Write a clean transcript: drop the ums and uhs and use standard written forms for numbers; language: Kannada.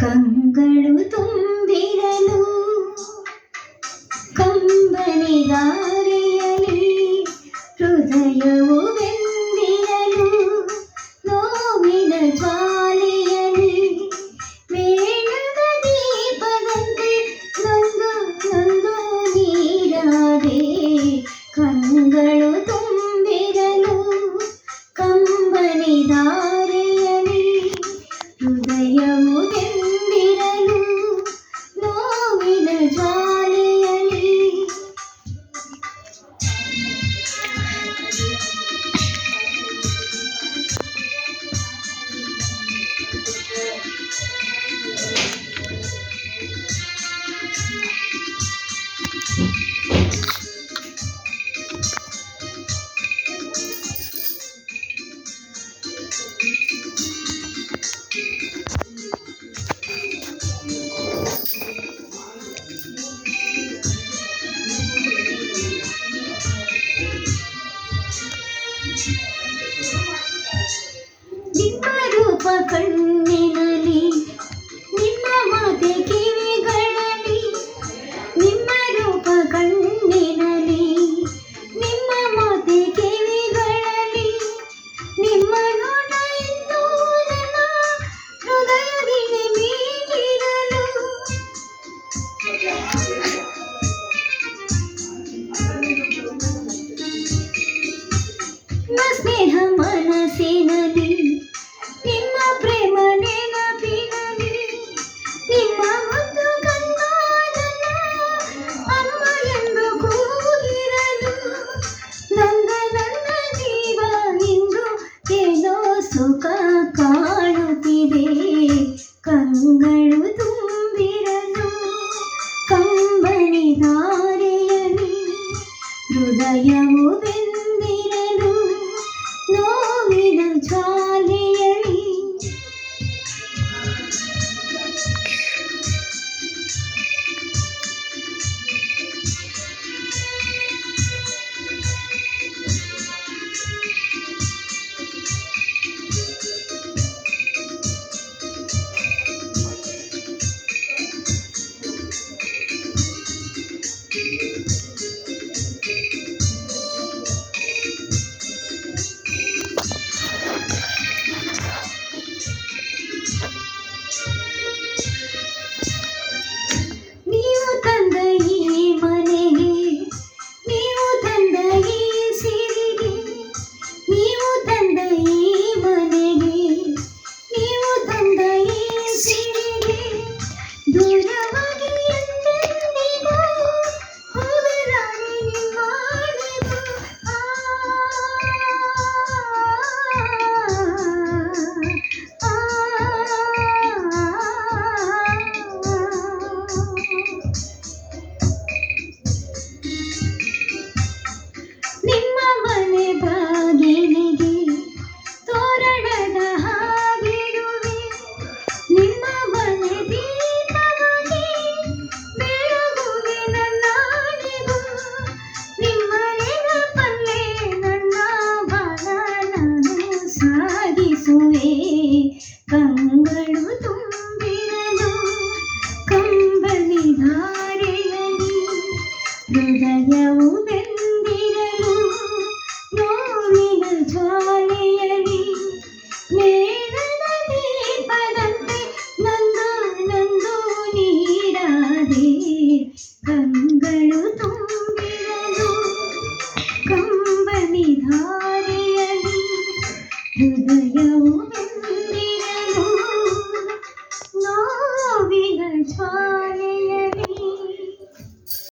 ಕಂಗಳು ತುಂಬಿರಲು ಕಂಬನಿ ದಾರಿಯಲಿ ಹೃದಯವು ಬೆಂದಿರಲು ನೋವಿನ ಜ್ವಾಲೆಯಲಿ ಮೇಣದ ದೀಪದಂತೆ ನೊಂದು ನೊಂದು ನೀರಾದೆ ಕಂಗಳು ತುಂಬಿರಲು ಕಂಬನಿ ದಾರಿಯಲಿ ಹೃದಯವು ಬೆಂದಿರಲು ನೋವಿನ ಜ್ವಾಲೆಯಲಿ ನಿಮ್ಮ ರೂಪ ಕಣ್ಣಿನಲ್ಲಿ ನಿಮ್ಮ ಮಾತೆ ಕಿವಿಗಳಲ್ಲಿ ನಿಮ್ಮ ರೂಪ ಕಣ್ಣಿನಲ್ಲಿ ನಿಮ್ಮ ಮಾತೆ ಕಿವಿಗಳಲ್ಲಿ ನಿಮ್ಮ ನೋಟ ಎಂದು ನನ್ನ ಹೃದಯವಿಗೆ ಮೀರಿರಲು ಸ್ನೇಹ ಮನಸ್ಸಿನಲ್ಲಿ ನಿಮ್ಮ ಪ್ರೇಮ ನೆನಪಿನಲ್ಲಿ ನಿಮ್ಮ ಮುದ್ದು ಕಣ್ಣಾನನ್ನ ಅಮ್ಮ ಎಂದು ಕೂಗಿರಲು ನನ್ನ ಜೀವ ಇಂದು ಏನೋ ಸುಖ ಕಾಣುತ್ತಿದೆ ಕಂಗಳು ತುಂಬಿರಲು ಕಂಬನಿ ದಾರೆಯಲಿ ಹೃದಯವು ಬೆಂದಿರಲು ನೋವಿನ ಜ್ವಾಲೆಯಲಿ ನೀವು ತಂದ ಈ ಮನೆಗೆ ನೀವು ತಂದ ಈ ಸಿರಿಗೆ ನೀವು ತಂದ ಈ ಮನೆಗೆ ನೀವು ತಂದ ಈ ಸಿರಿಗೆ ದೂರ